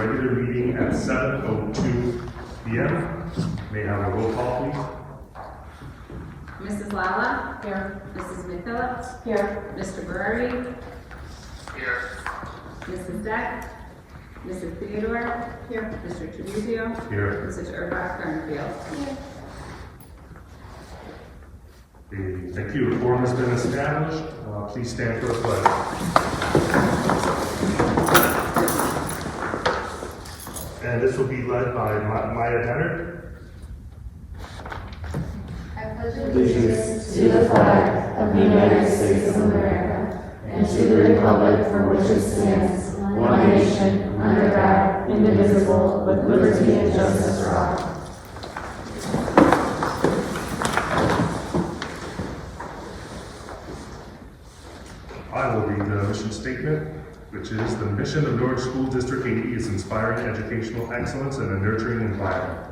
regular meeting at 7:02 p.m. May I have a roll call, please? Mrs. Lala? Here. Mrs. McPhillips? Here. Mr. Berardi? Here. Mrs. Deck? Mrs. Theodore? Here. Mr. Tribuzio? Here. Mrs. Urbach Thornfield? Here. Thank you. A quorum has been established. Please stand for the pledge. And this will be led by Maya Dennard. I pledge allegiance to the flag of the United States of America and to the republic for which it stands, one nation, under God, indivisible, with liberty and justice for all. I will read the mission statement, which is the mission of Norwich School District 80 is inspiring educational excellence in a nurturing environment.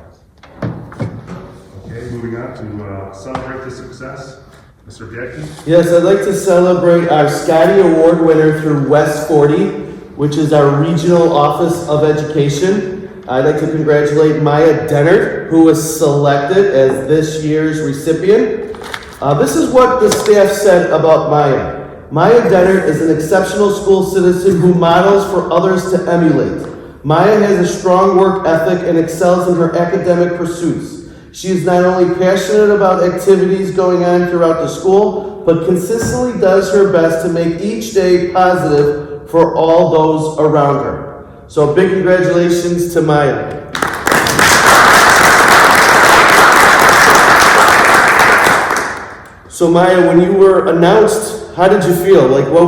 Okay, moving on to celebrate the success. Mr. Bianchi? Yes, I'd like to celebrate our Scotty Award winner through West 40, which is our regional office of education. I'd like to congratulate Maya Dennard, who was selected as this year's recipient. This is what the staff said about Maya. Maya Dennard is an exceptional school citizen who models for others to emulate. Maya has a strong work ethic and excels in her academic pursuits. She is not only passionate about activities going on throughout the school, but consistently does her best to make each day positive for all those around her. So big congratulations to Maya. So Maya, when you were announced, how did you feel? Like what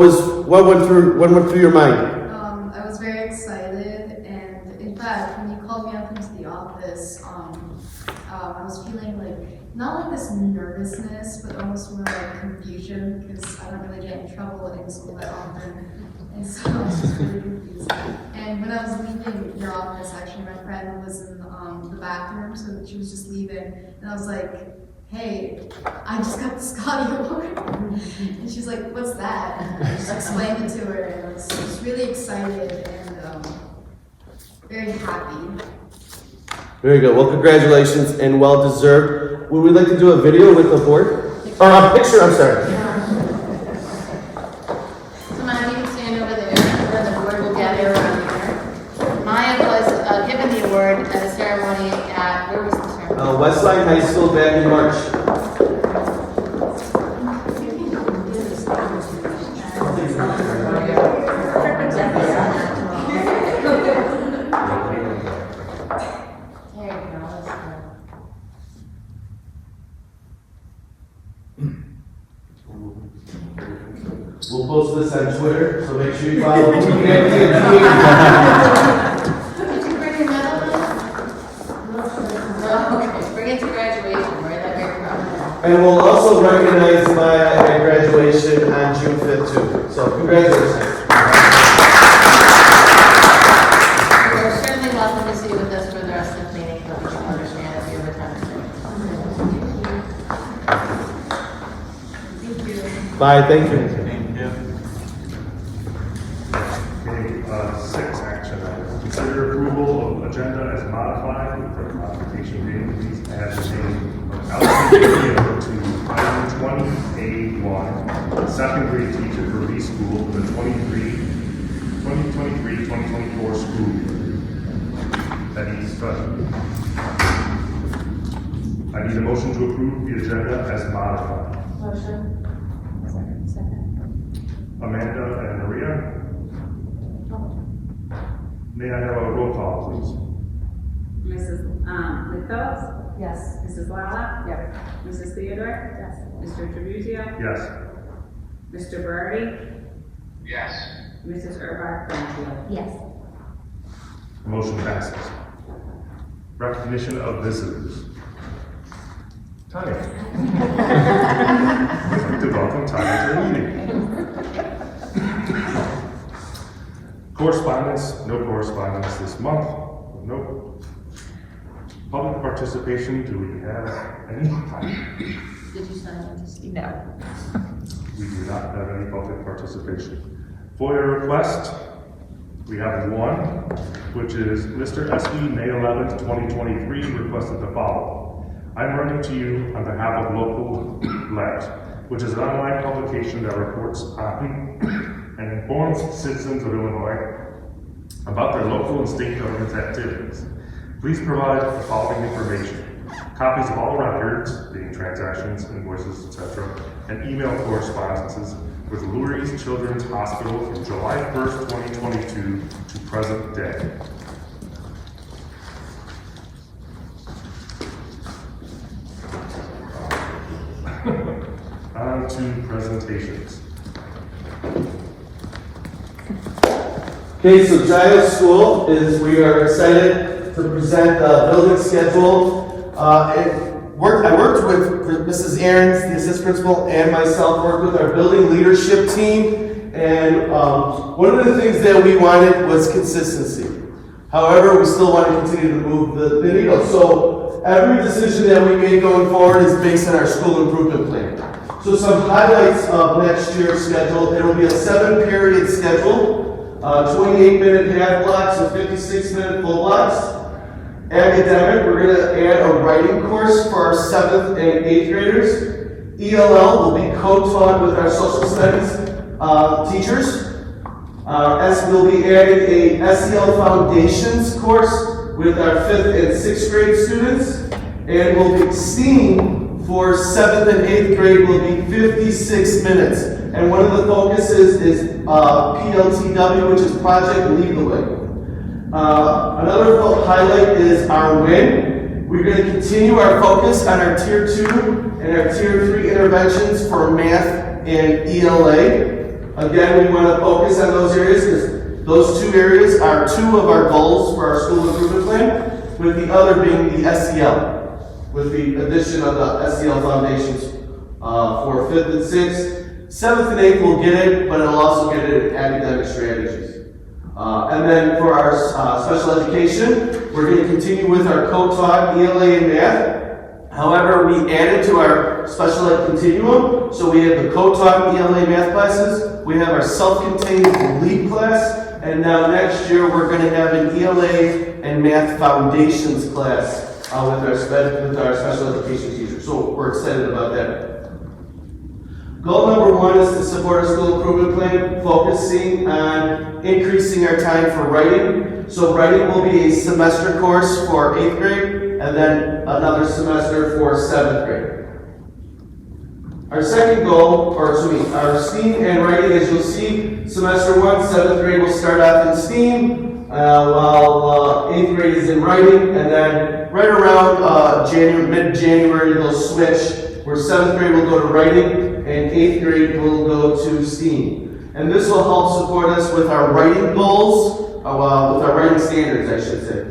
went through your mind? I was very excited, and in fact, when you called me up into the office, I was feeling like, not like this nervousness, but almost more like confusion, because I don't really get in trouble in school that often, and so I was just really confused. And when I was leaving your office, actually, my friend was in the bathroom, so she was just leaving, and I was like, hey, I just got the Scotty Award. And she's like, what's that? And I just explained it to her, and I was just really excited and very happy. Very good. Well, congratulations and well deserved. Would we like to do a video with the board? Or a picture, I'm sorry. So Maya, you can stand over there, and the board will gather around here. Maya was given the award at a ceremony at, where was the ceremony? Westline High School back in March. We'll post this on Twitter, so make sure you follow me. Did you bring your medal? No, okay. Bring it to graduation, right? That very proud. And we'll also recognize Maya at graduation on June 5th too. So congratulations. We're certainly welcome to see you with us for the rest of the meeting, but we can understand if you have a time. Thank you. Bye, thank you. Okay, 6 action items. Consider approval of agenda as modified for modification being please add the name of allocated to item 20A1, second grade teacher for preschool for the 2023-2024 school year. That is present. I need a motion to approve the agenda as modified. Motion. Amanda and Maria. May I have a roll call, please? Mrs. McPhillips? Yes. Mrs. Lala? Yes. Mrs. Theodore? Yes. Mr. Tribuzio? Yes. Mr. Berardi? Yes. Mrs. Urbach Thornfield? Yes. Motion passes. Recognition of visitors. Tanya. I'd like to welcome Tanya to the meeting. Correspondence, no correspondence this month. Nope. Public participation, do we have any? Did you sign up to speak? No. We do not have any public participation. FOIA request, We have one, which is Mr. SB, May 11th, 2023, requested the following. I'm writing to you on behalf of Local Let, which is an online publication that reports on and informs citizens of Illinois about their local and state government's activities. Please provide the following information. Copies of all records, being transactions, invoices, etc., and email correspondences with Lurie's Children's Hospital from July 1st, 2022 to present day. On to presentations. Okay, so Giles School we are excited to present the building schedule. I worked with Mrs. Aarons, the assistant principal, and myself, worked with our building leadership team. And one of the things that we wanted was consistency. However, we still want to continue to move the needle. So every decision that we make going forward is based on our school improvement plan. So some highlights of next year's schedule. There will be a 7-period schedule, 28-minute half blocks and 56-minute full blocks. Academic, we're going to add a writing course for our 7th and 8th graders. ELL will be co-taught with our social studies teachers. We'll be adding a SEL Foundations course with our 5th and 6th grade students. And we'll be STEAM for 7th and 8th grade will be 56 minutes. And one of the focuses is PLTW, which is Project Lead the Way. Another highlight is our WIN. We're going to continue our focus on our Tier 2 and our Tier 3 interventions for math and ELA. Again, we want to focus on those areas because those 2 areas are 2 of our goals for our school improvement plan, with the other being the SEL, with the addition of the SEL Foundations for 5th and 6th. 7th and 8th will get it, but it'll also get it in academic strategies. And then for our special education, we're going to continue with our co-taught ELA and math. However, we added to our special ed continuum, so we have the co-taught ELA math classes, we have our self-contained lead class, and now next year we're going to have an ELA and math foundations class with our special education teachers. So we're excited about that. Goal number 1 is to support our school improvement plan, focusing on increasing our time for writing. So writing will be a semester course for 8th grade, and then another semester for 7th grade. Our second goal, our STEAM and writing, as you'll see, semester 1, 7th grade will start off in STEAM, while 8th grade is in writing, and then right around mid-January they'll switch, where 7th grade will go to writing, and 8th grade will go to STEAM. And this will help support us with our writing goals, with our writing standards, I should say.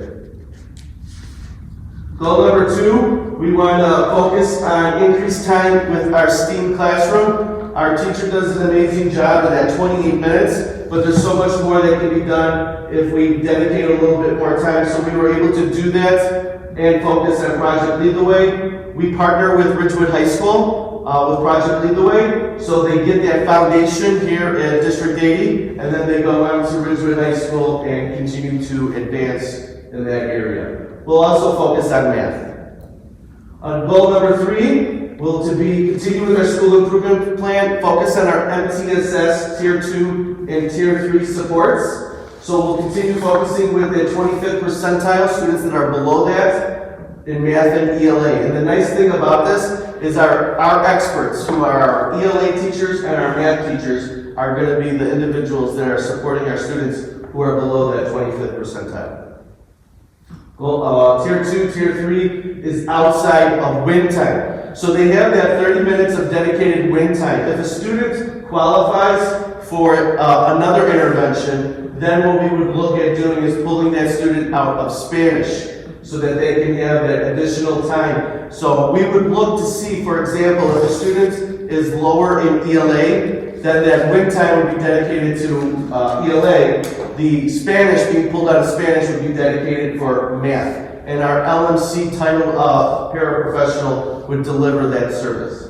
Goal number 2, we want to focus on increased time with our STEAM classroom. Our teacher does an amazing job in that 28 minutes, but there's so much more that can be done if we dedicate a little bit more time. So we were able to do that and focus on Project Lead the Way. We partner with Ridgewood High School with Project Lead the Way, so they get that foundation here at District 80, and then they go on to Ridgewood High School and continue to advance in that area. We'll also focus on math. Goal number 3 will continue with our school improvement plan, focus on our MTSS Tier 2 and Tier 3 supports. So we'll continue focusing with the 25th percentile students that are below that in math and ELA. And the nice thing about this is our experts, who are our ELA teachers and our math teachers, are going to be the individuals that are supporting our students who are below that 25th percentile. Tier 2, Tier 3 is outside of win time. So they have that 30 minutes of dedicated win time. If a student qualifies for another intervention, then what we would look at doing is pulling that student out of Spanish so that they can have that additional time. So we would look to see, for example, if a student is lower in ELA, then that win time would be dedicated to ELA. The Spanish, being pulled out of Spanish, would be dedicated for math. And our LMC title paraprofessional would deliver that service.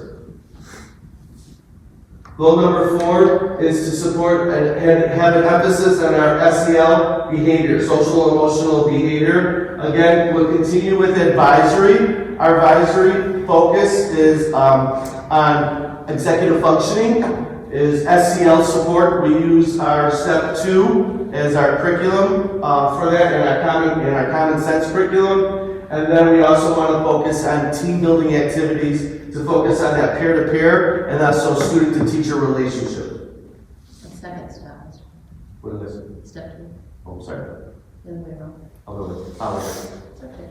Goal number 4 is to support and have an emphasis on our SEL behavior, social emotional behavior. Again, we'll continue with advisory. Our advisory focus is on executive functioning, is SEL support. We use our Step 2 as our curriculum for that, and our common sense curriculum. And then we also want to focus on team building activities to focus on that peer-to-peer and also student-to-teacher relationship. Second step. What is it? Step 2. Oh, sorry. The other way around. I'll go with it. Apologize. It's okay.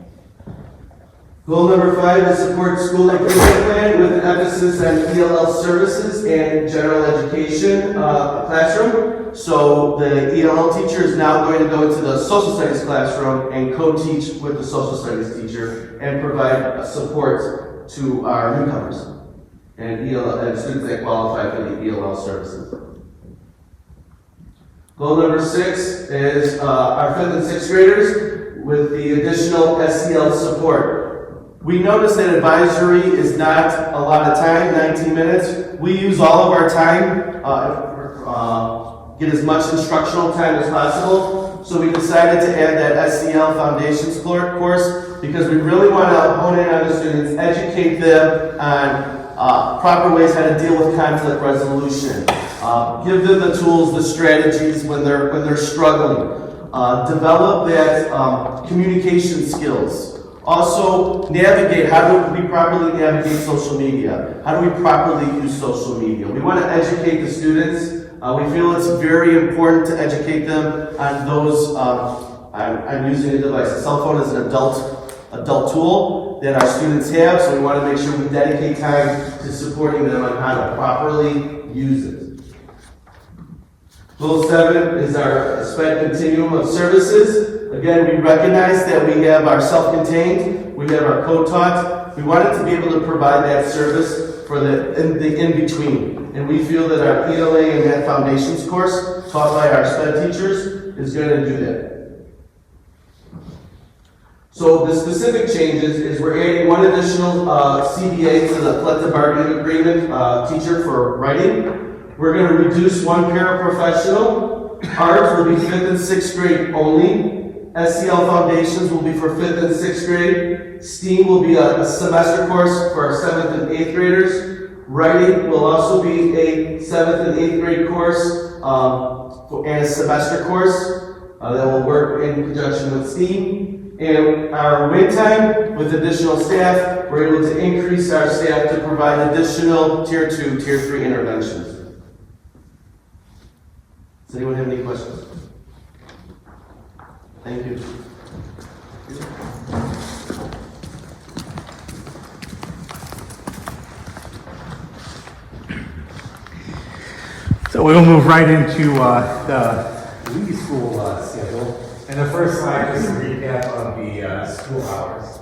Goal number 5 is support school improvement plan with an emphasis on ELL services and general education classroom. So the ELL teacher is now going to go into the social studies classroom and co-teach with the social studies teacher and provide support to our newcomers and ELL and students that qualify for the ELL services. Goal number 6 is our 5th and 6th graders with the additional SEL support. We noticed that advisory is not a lot of time, 19 minutes. We use all of our time, get as much instructional time as possible. So we decided to add that SEL Foundations course because we really want to hone in on the students, educate them on proper ways how to deal with conflict resolution, give them the tools, the strategies when they're struggling, develop that communication skills. Also, navigate. How do we properly navigate social media? How do we properly use social media? We want to educate the students. We feel it's very important to educate them on those, on using a device. A cell phone is an adult tool that our students have, so we want to make sure we dedicate time to supporting them on how to properly use it. Goal 7 is our SPED continuum of services. Again, we recognize that we have our self-contained, we have our co-taught. We wanted to be able to provide that service for the in-between. And we feel that our ELA and that foundations course taught by our SPED teachers is going to do that. So the specific changes is we're adding one additional CBA to the collective bargaining agreement teacher for writing. We're going to reduce one paraprofessional. Art will be 5th and 6th grade only. SEL Foundations will be for 5th and 6th grade. STEAM will be a semester course for our 7th and 8th graders. Writing will also be a 7th and 8th grade course and a semester course that will work in conjunction with STEAM. And our wait time with additional staff, we're able to increase our staff to provide additional Tier 2, Tier 3 interventions. Does anyone have any questions? Thank you. So we'll move right into the Lee School schedule. And the first slide is a recap of the school hours.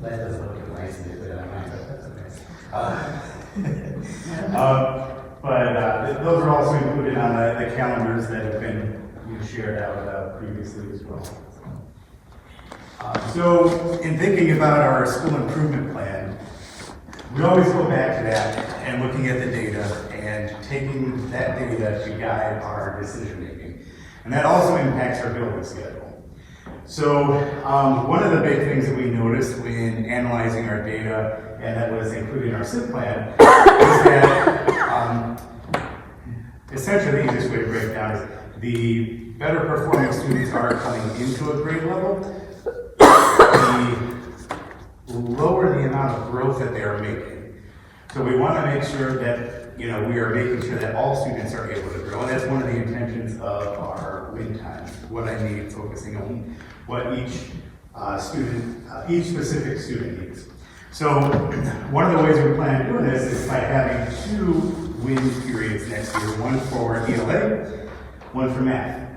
That doesn't look nice and put on mine, but that's okay. But those are also included on the calendars that have been shared out previously as well. So in thinking about our school improvement plan, we always go back to that and looking at the data and taking that data to guide our decision making. And that also impacts our building schedule. So one of the big things that we noticed when analyzing our data, and that was included in our SIP plan, is that essentially the easiest way to break it down is the better performing students are coming into a grade level, the lower the amount of growth that they are making. So we want to make sure that, we are making sure that all students are able to grow. And that's one of the intentions of our win times, what I need, focusing on what each specific student needs. So one of the ways we plan to do this is by having 2 win periods next year, one for ELA, one for math.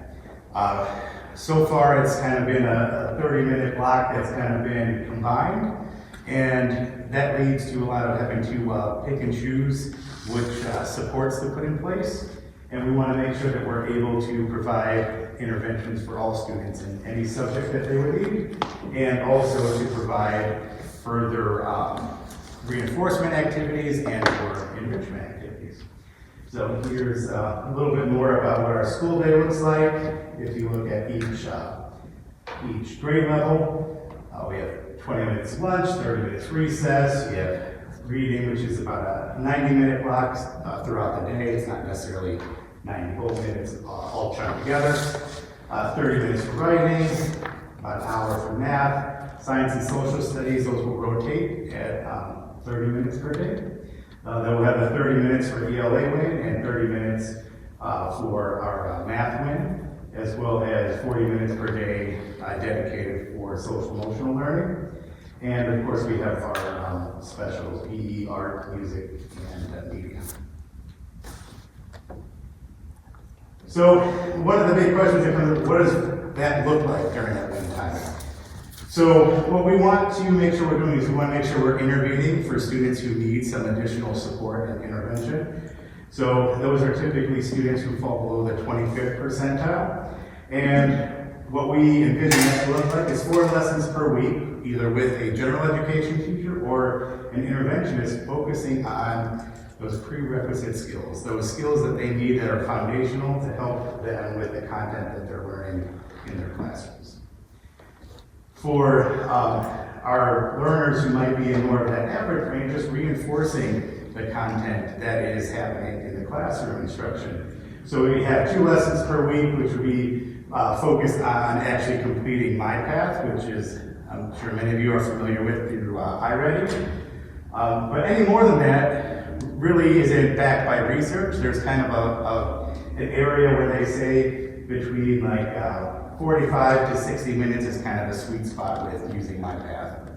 So far it's kind of been a 30-minute block that's kind of been combined, and that leads to a lot of having to pick and choose which supports to put in place. And we want to make sure that we're able to provide interventions for all students in any subject that they would need, and also to provide further reinforcement activities and or enrichment activities. So here's a little bit more about what our school day looks like. If you look at each grade level, we have 20 minutes lunch, 30 minutes recess. We have reading, which is about a 90-minute block throughout the day. It's not necessarily 90 whole minutes all chunked together. 30 minutes for writing, about an hour for math. Science and social studies, those will rotate at 30 minutes per day. Then we'll have the 30 minutes for ELA win and 30 minutes for our math win, as well as 40 minutes per day dedicated for social emotional learning. And of course, we have our specials, PE, art, music, and media. So one of the big questions that comes up, what does that look like during that win time? So what we want to make sure we're doing is we want to make sure we're intervening for students who need some additional support and intervention. So those are typically students who fall below the 25th percentile. And what we envision that to look like is 4 lessons per week, either with a general education teacher or an interventionist focusing on those prerequisite skills, those skills that they need that are foundational to help them with the content that they're learning in their classrooms. For our learners who might be in more of that average range, just reinforcing the content that is happening in the classroom instruction. So we have 2 lessons per week, which will be focused on actually completing MyPath, which is, I'm sure many of you are familiar with through iReady. But any more than that really isn't backed by research. There's kind of an area where they say between like 45 to 60 minutes is kind of a sweet spot with using MyPath.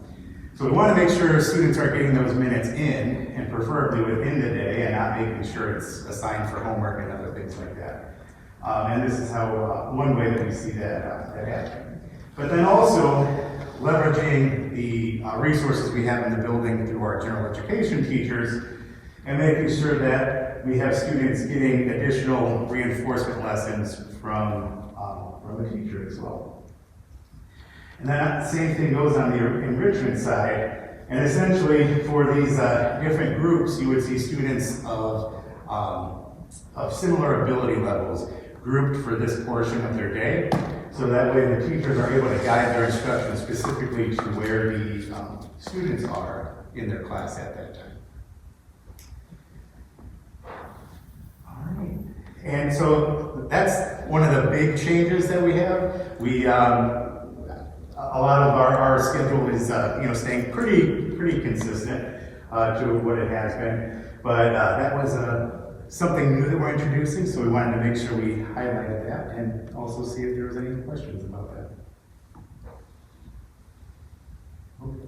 So we want to make sure students are getting those minutes in, and preferably within the day, and not making sure it's assigned for homework and other things like that. And this is how one way that we see that happen. But then also leveraging the resources we have in the building through our general education teachers, and making sure that we have students getting additional reinforcement lessons from a teacher as well. And then the same thing goes on the enrichment side. And essentially for these different groups, you would see students of similar ability levels grouped for this portion of their day. So that way the teachers are able to guide their instruction specifically to where the students are in their class at that time. And so that's one of the big changes that we have. We, a lot of our schedule is, staying pretty consistent to what it has been. But that was something new that we're introducing, so we wanted to make sure we highlighted that and also see if there was any questions about that. Okay.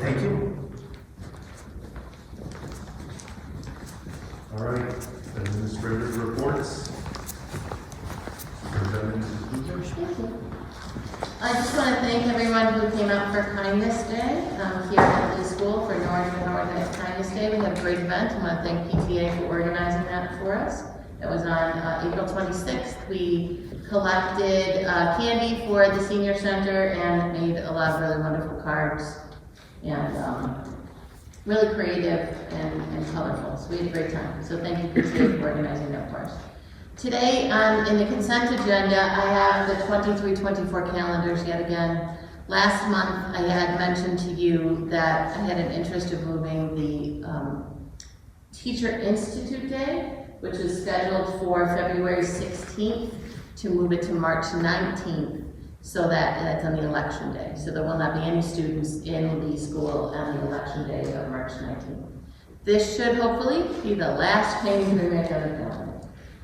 Thank you. All right, administrative reports. I just want to thank everyone who came out for Kindness Day here at the school for Northern Kindness Day. We had a great event. I want to thank PTA for organizing that for us. It was on April 26th. We collected candy for the senior center and made a lot of really wonderful cards and really creative and colorful. So we had a great time. So thank you PTA for organizing that for us. Today, in the consent agenda, I have the 23-24 calendars yet again. Last month, I had mentioned to you that I had an interest of moving the Teacher Institute Day, which is scheduled for February 16th, to move it to March 19th, so that's on the election day. So there will not be any students in the school on the election day of March 19th. This should hopefully be the last change we make on the calendar.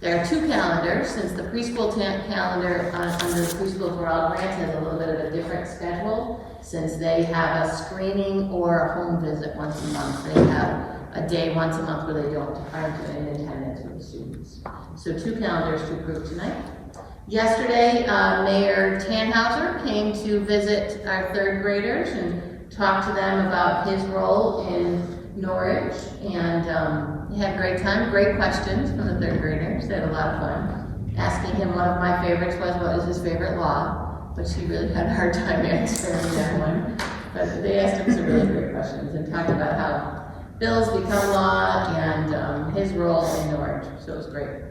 There are 2 calendars, since the preschool calendar under the Preschool for All grant has a little bit of a different schedule, since they have a screening or a home visit once a month. They have a day once a month where they aren't in attendance with the students. So 2 calendars to approve tonight. Yesterday, Mayor Tannhauser came to visit our 3rd graders and talk to them about his role in Norwich, and he had a great time, great questions from the 3rd graders. They had a lot of fun. Asking him, one of my favorites was, what is his favorite law? But he really had a hard time answering that one. But they asked him some really great questions and talked about how bills become law and his role in Orange, so it was great.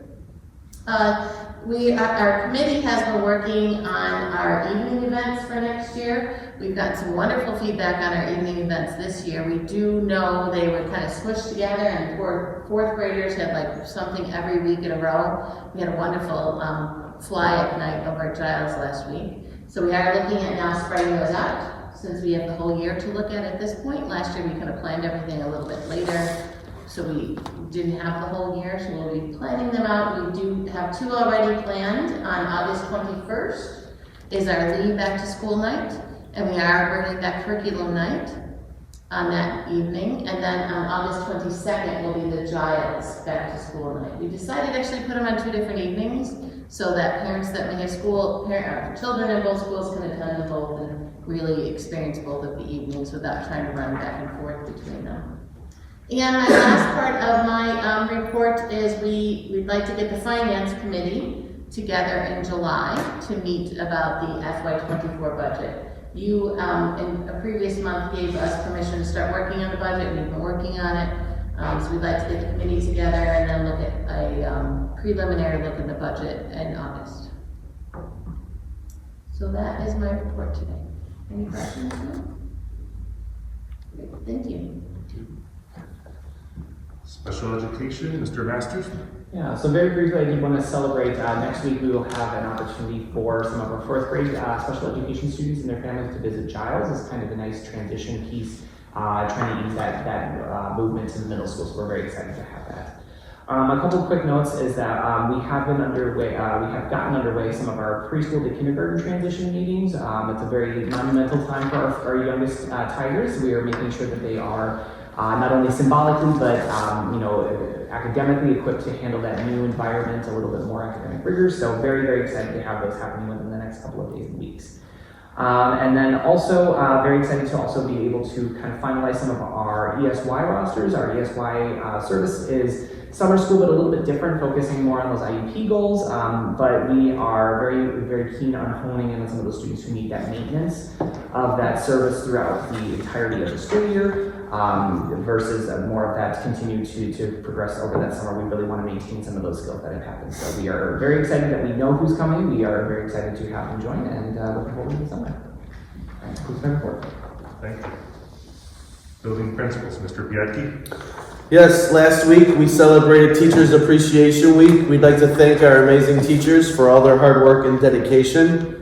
Our committee has been working on our evening events for next year. We've gotten some wonderful feedback on our evening events this year. We do know they were kind of smushed together, and fourth graders had like something every week in a row. We had a wonderful fly-up night over at Giles last week. So we are looking at now spreading those out, since we have the whole year to look at this point. Last year we kind of planned everything a little bit later, so we didn't have the whole year, so we'll be planning them out. We do have 2 already planned. On August 21st is our Leave Back to School night, and we are bringing back curriculum night on that evening. And then on August 22nd will be the Giles Back to School night. We decided to actually put them on 2 different evenings so that parents that may have children in both schools can attend them both and really experience both of the evenings without trying to run back and forth between them. And my last part of my report is we'd like to get the Finance Committee together in July to meet about the FY24 budget. You, in a previous month, gave us permission to start working on the budget. We've been working on it. So we'd like to get the committee together and then look at a preliminary look at the budget in August. So that is my report today. Any questions? Great, thank you. Special education, Mr. Masters. Yeah, so very briefly, I did want to celebrate, next week we will have an opportunity for some of our 4th grade special education students and their families to visit Giles. It's kind of a nice transition piece, trying to ease that movement to the middle school, so we're very excited to have that. A couple of quick notes is that we have gotten underway some of our preschool to kindergarten transition meetings. It's a very monumental time for our youngest Tigers. We are making sure that they are not only symbolically, but academically equipped to handle that new environment, a little bit more academic rigor. So very, very excited to have those happening within the next couple of days and weeks. And then also very excited to also be able to kind of finalize some of our ESY rosters. Our ESY service is summer school, but a little bit different, focusing more on those IEP goals. But we are very, very keen on honing in on some of those students who need that maintenance of that service throughout the entirety of the school year, versus more of that continue to progress over that summer. We really want to maintain some of those skills that have happened. So we are very excited that we know who's coming. We are very excited to have them join, and looking forward to the summer. That concludes my report. Thank you. Building principals, Mr. Biedke. Yes, last week we celebrated Teachers Appreciation Week. We'd like to thank our amazing teachers for all their hard work and dedication.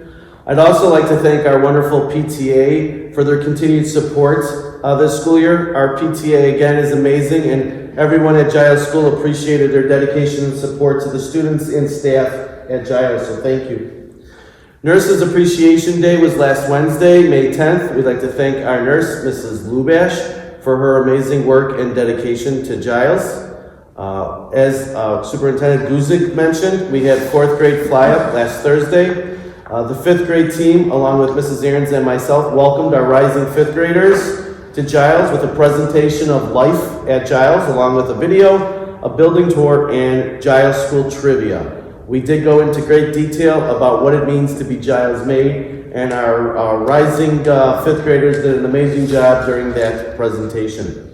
I'd also like to thank our wonderful PTA for their continued support this school year. Our PTA, again, is amazing, and everyone at Giles School appreciated their dedication and support to the students and staff at Giles, so thank you. Nurses Appreciation Day was last Wednesday, May 10th. We'd like to thank our nurse, Mrs. Lubash, for her amazing work and dedication to Giles. As Superintendent Guzik mentioned, we had 4th grade fly-up last Thursday. The 5th grade team, along with Mrs. Aarons and myself, welcomed our rising 5th graders to Giles with a presentation of life at Giles, along with a video, a building tour, and Giles School trivia. We did go into great detail about what it means to be Giles made, and our rising 5th graders did an amazing job during that presentation.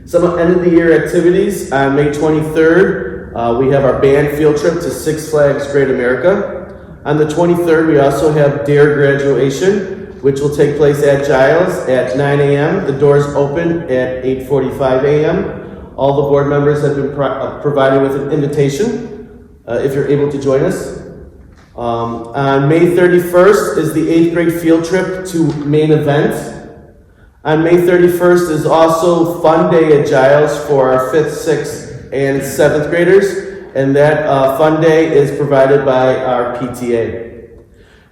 Some end of the year activities. On May 23rd, we have our band field trip to Six Flags Great America. On the 23rd, we also have DARE graduation, which will take place at Giles at 9 a.m. The doors open at 8:45 a.m. All the board members have been provided with an invitation if you're able to join us. On May 31st is the 8th grade field trip to Main Event. On May 31st is also Fun Day at Giles for our 5th, 6th, and 7th graders. And that fun day is provided by our PTA.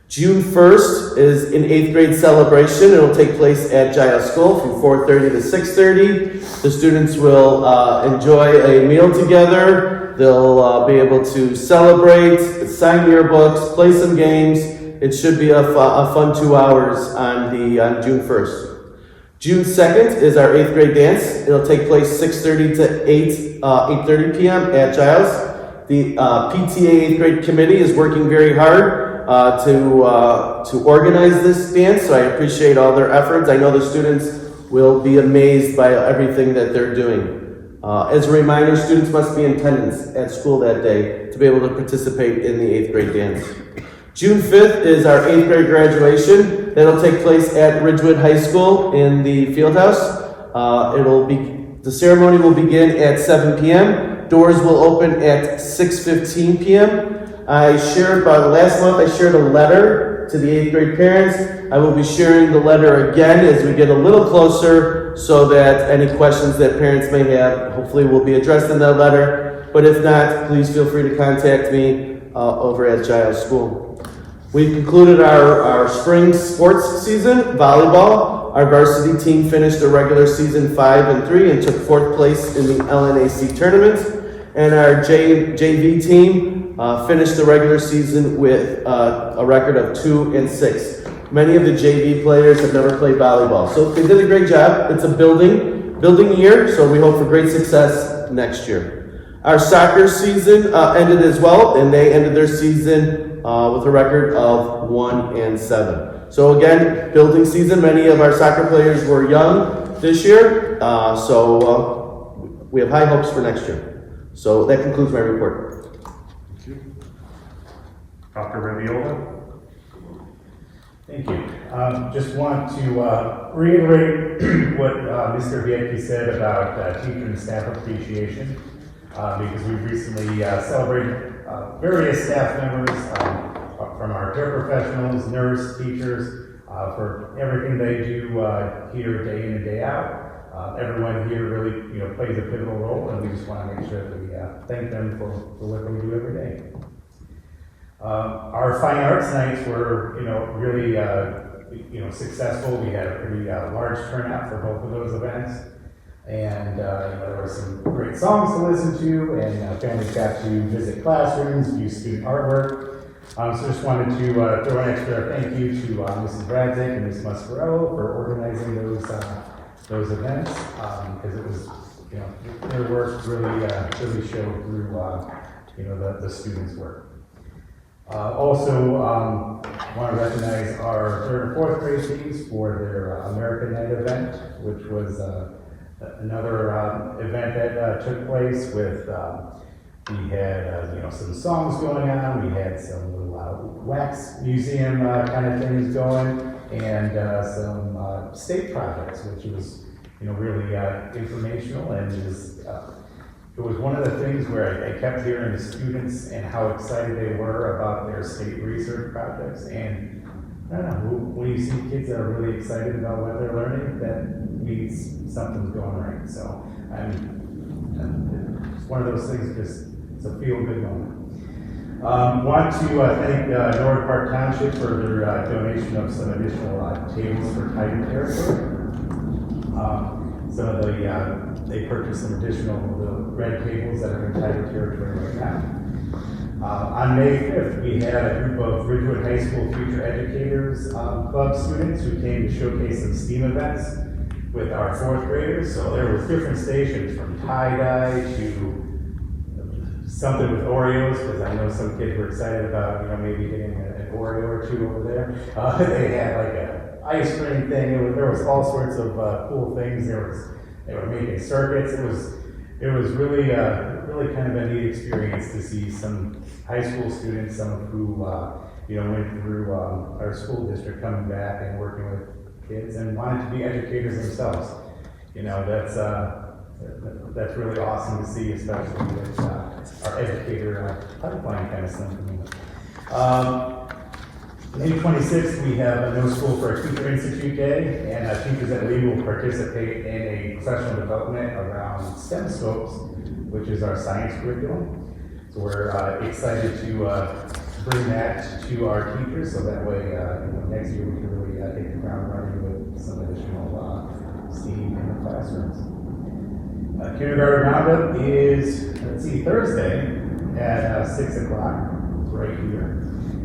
June 1st is an 8th grade celebration. It will take place at Giles School from 4:30 to 6:30. The students will enjoy a meal together. They'll be able to celebrate, sign yearbooks, play some games. It should be a fun 2 hours on June 1st. June 2nd is our 8th grade dance. It'll take place 6:30 to 8:30 p.m. at Giles. The PTA 8th grade committee is working very hard to organize this dance, so I appreciate all their efforts. I know the students will be amazed by everything that they're doing. As a reminder, students must be in attendance at school that day to be able to participate in the 8th grade dance. June 5th is our 8th grade graduation. That'll take place at Ridgewood High School in the Fieldhouse. The ceremony will begin at 7 p.m. Doors will open at 6:15 p.m. Last month I shared a letter to the 8th grade parents. I will be sharing the letter again as we get a little closer so that any questions that parents may have hopefully will be addressed in that letter. But if not, please feel free to contact me over at Giles School. We concluded our spring sports season, volleyball. Our varsity team finished the regular season 5-3 and took 4th place in the LNAC tournament. And our JV team finished the regular season with a record of 2-6. Many of the JV players have never played volleyball, so they did a great job. It's a building year, so we hope for great success next year. Our soccer season ended as well, and they ended their season with a record of 1-7. So again, building season. Many of our soccer players were young this year, so we have high hopes for next year. So that concludes my report. Thank you. Dr. Raviola? Thank you. Just want to reiterate what Mr. Biecki said about teacher and staff appreciation, because we've recently celebrated various staff members from our paraprofessionals, nurse, teachers, for everything they do here day in and day out. Everyone here really plays a pivotal role, and we just want to make sure that we thank them for what they do every day. Our fine arts nights were, really, successful. We had a pretty large turnout for both of those events, and there were some great songs to listen to, and families got to visit classrooms, view student artwork. So just wanted to throw an extra thank you to Mrs. Bradzik and Ms. Muscarello for organizing those events, because it was, their work really showed through, the students' work. Also, want to recognize our 3rd and 4th grade teams for their American Night event, which was another event that took place with, we had, some songs going on, we had some little wax museum kind of things going, and some state projects, which was, really informational, and it was one of the things where I kept hearing the students and how excited they were about their state research projects. And I don't know, when you see kids that are really excited about what they're learning, that means something's going right. So it's one of those things, it's a feel-good moment. Want to thank Norwood Park Township for their donation of some additional tables for Titan territory. Some of they purchased some additional red tables that are in Titan territory right now. On May 5th, we had a group of Ridgewood High School Future Educators Club students who came to showcase some STEAM events with our 4th graders. So there was different stations from tie-dye to something with Oreos, because I know some kids were excited about, maybe getting an Oreo or two over there. They had like a ice cream thing. There was all sorts of cool things. They were making circuits. It was really kind of a neat experience to see some high school students, some of who went through our school district, coming back and working with kids and wanted to be educators themselves. That's really awesome to see, especially with our educator pipeline kind of stuff. May 26th, we have a No School for a Teacher Institute Day, and teachers at Lee will participate in a professional development around STEM scopes, which is our science curriculum. So we're excited to bring that to our teachers, so that way next year we can really hit the ground running with some additional STEAM in the classrooms. Kindergarten Roundup is, Thursday at 6 o'clock, right here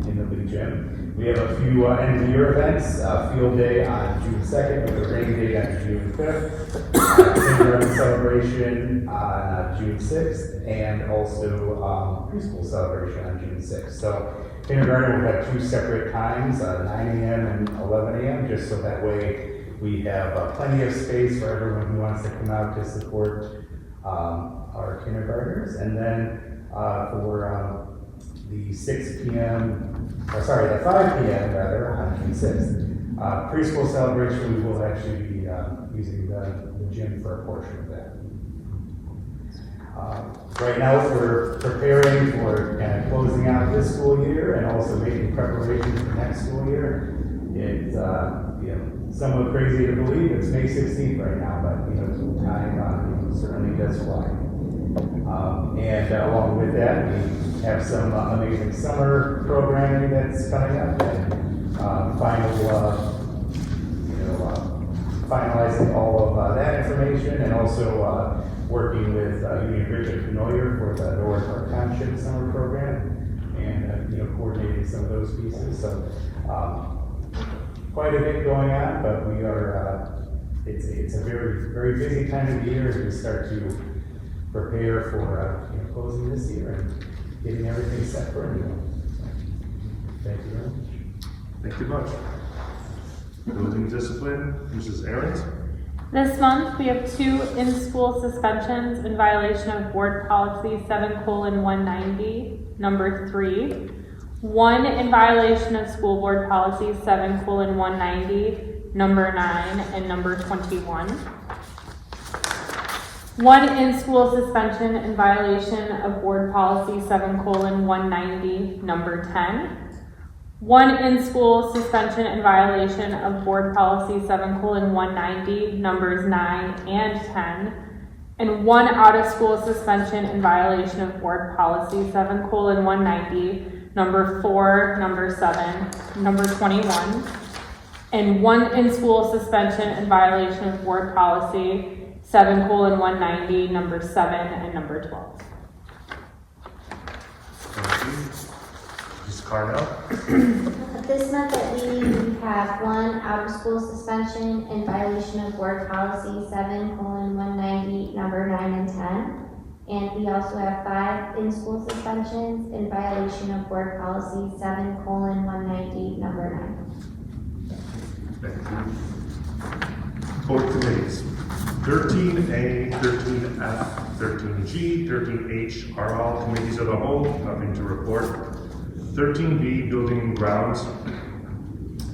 in the big gym. We have a few end of the year events, field day on June 2nd, with a rain day on June 5th, kindergarten celebration on June 6th, and also preschool celebration on June 6th. So kindergarten will have 2 separate times, 9 a.m. and 11 a.m., just so that way We have plenty of space for everyone who wants to come out to support our kindergartners. And then for the 6 p.m., or sorry, the 5 p.m. rather, on June 6th, preschool celebration, we will actually be using the gym for a portion of that. Right now, we're preparing for kind of closing out this school year and also making preparations for next school year. It's somewhat crazy to believe it's May 16th right now, but time certainly does fly. And along with that, we have some amazing summer programming that's coming up, and finalizing all of that information, and also working with Union Richard Canoyer for the North Park Township summer program, and coordinating some of those pieces. So quite a bit going on, but we are. It's a very, very busy time of the year as we start to prepare for closing this year and getting everything set for everyone. So, thank you very much. Thank you much. Building discipline, Mrs. Ahrens. This month, we have 2 in-school suspensions in violation of Board Policy 7:190, number 3. 1 in violation of School Board Policy 7:190, number 9 and number 21. 1 in-school suspension in violation of Board Policy 7:190, number 10. 1 in-school suspension in violation of Board Policy 7:190, numbers 9 and 10. And 1 out-of-school suspension in violation of Board Policy 7:190, number 4, number 7, number 21. And 1 in-school suspension in violation of Board Policy 7:190, number 7 and number 12. Thank you. Mrs. Carnell. This month at least, we have 1 out-of-school suspension in violation of Board Policy 7:190, number 9 and 10. And we also have 5 in-school suspensions in violation of Board Policy 7:190, number 9. Thank you. Board committees. 13A, 13F, 13G, 13H are all committees of the whole, nothing to report. 13B, building and grounds.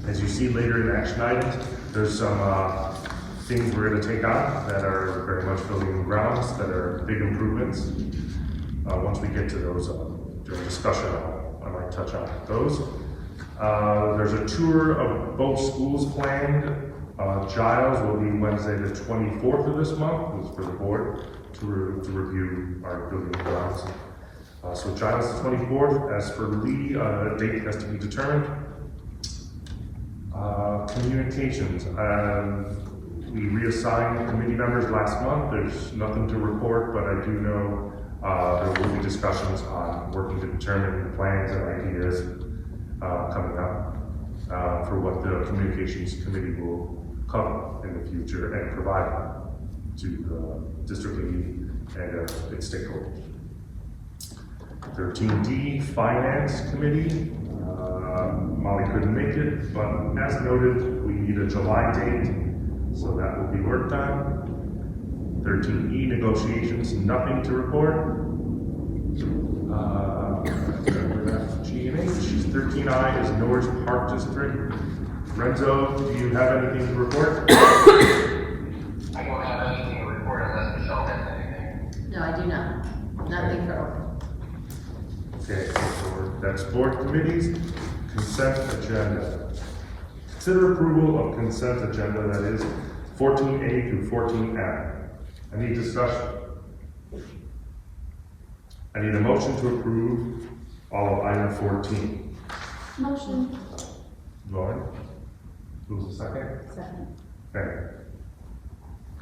As you see later in action items, there's some things we're going to take on that are very much building and grounds, that are big improvements. Once we get to those during discussion, I might touch on those. There's a tour of both schools planned. Giles will be Wednesday the 24th of this month. It's for the board to review our building and grounds. So Giles the 24th. As for Lee, a date has to be determined. Communications. We reassigned committee members last month. There's nothing to report, but I do know there will be discussions on working to determine plans and ideas coming up for what the communications committee will cover in the future and provide to the district lead and its stakeholders. 13D, Finance Committee. Molly couldn't make it, but as noted, we need a July date, so that will be worked on. 13E, Negotiations, nothing to report. G and H. 13I is Norris Park District. Renzo, do you have anything to report? I don't have anything to report unless Michelle has anything. No, I do not. Nothing for open. Okay, so that's board committees. Consent agenda. Consider approval of consent agenda, that is 14A through 14F. Any discussion? I need a motion to approve all of item 14. Motion. Lauren? Who's the second? Second. Okay.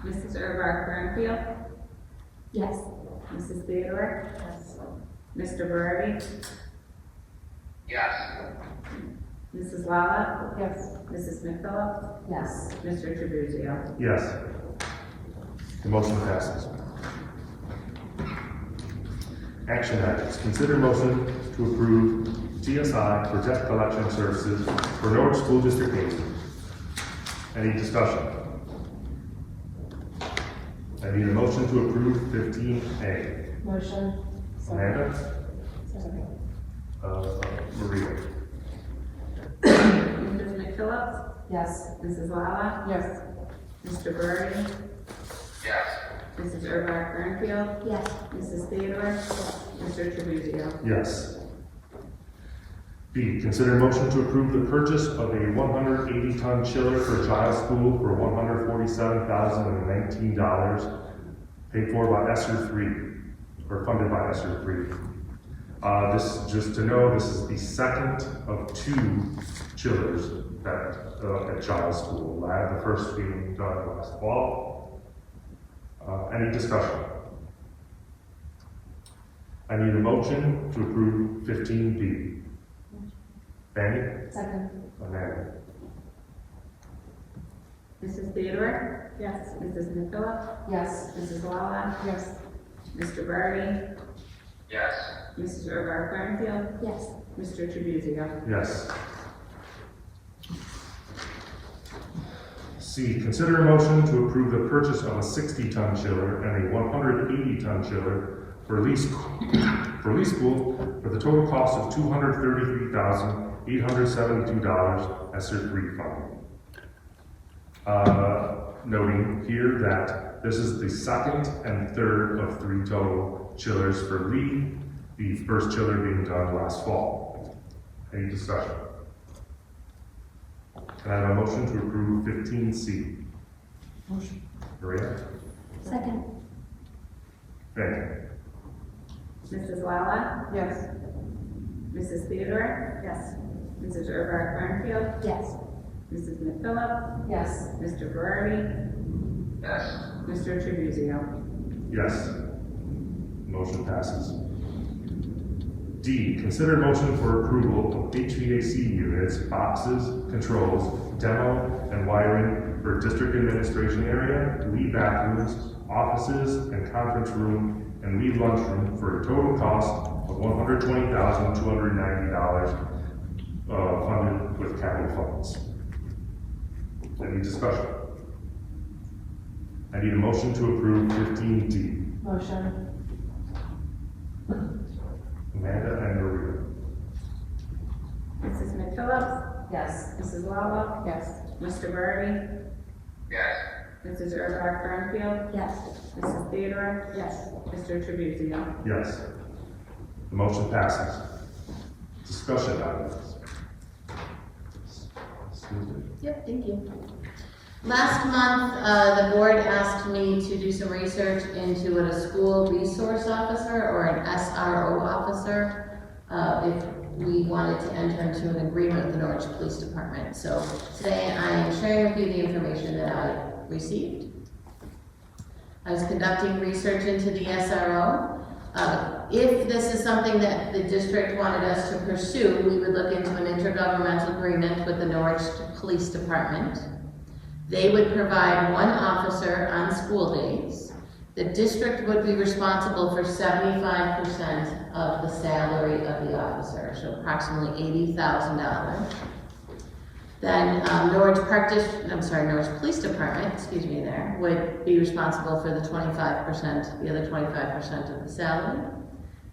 Mrs. Urbar Granfield, Yes. Mrs. Theodore, Yes. Mr. Berardi, Yes. Mrs. Lala, Yes. Mrs. McPhillips, Yes. Mr. Trabuzio. Yes. The motion passes. Action items. Consider motion to approve TSI for debt collection services for Norwich School District 8. Any discussion? I need a motion to approve 15A. Motion. Amanda? Maria? Mrs. McPhillips? Yes. Mrs. Lala? Yes. Mr. Bird? Yes. Mrs. Erbach Burnfield? Yes. Mrs. Theodore? Mr. Trabuzio? Yes. B, consider motion to approve the purchase of a 180-ton chiller for Giles School for $147,019, paid for by ESSER 3, or funded by ESSER 3. This, just to know, this is the second of 2 chillers that, at Giles School. The first being done last fall. Any discussion? I need a motion to approve 15B. Fanny? Second. Amanda? Mrs. Theodore? Yes. Mrs. McPhillips? Yes. Mrs. Lala? Yes. Mr. Bird? Yes. Mrs. Erbach Burnfield? Yes. Mr. Trabuzio? Yes. C, consider a motion to approve the purchase of a 60-ton chiller and a 180-ton chiller for Lee School for the total cost of $233,872 ESSER 3 funding. Noting here that this is the second and third of 3 total chillers for Lee, the first chiller being done last fall. Any discussion? Can I have a motion to approve 15C? Motion. Maria? Second. Thank you. Mrs. Lala? Yes. Mrs. Theodore? Yes. Mrs. Erbach Burnfield? Yes. Mrs. McPhillips? Yes. Mr. Bird? Yes. Mr. Trabuzio? Yes. Motion passes. D, consider motion for approval of HVAC units, boxes, controls, demo, and wiring for district administration area, lead bathrooms, offices, and conference room, and lead lunchroom for a total cost of $120,290, funded with capital funds. Any discussion? I need a motion to approve 15D. Motion. Amanda and Maria. Mrs. McPhillips? Yes. Mrs. Lala? Yes. Mr. Bird? Yes. Mrs. Erbach Burnfield? Yes. Mrs. Theodore? Yes. Mr. Trabuzio? Yes. The motion passes. Discussion items. Susan? Yep, thank you. Last month, the board asked me to do some research into what a school resource officer or an SRO officer, if we wanted to enter into an agreement with the Norwich Police Department. So today I am sharing with you the information that I received. I was conducting research into the SRO. If this is something that the district wanted us to pursue, we would look into an intergovernmental agreement with the Norwich Police Department. They would provide 1 officer on school days. The district would be responsible for 75% of the salary of the officer, so approximately $80,000. Then Norwich Police Department, would be responsible for the 25%, the other 25% of the salary.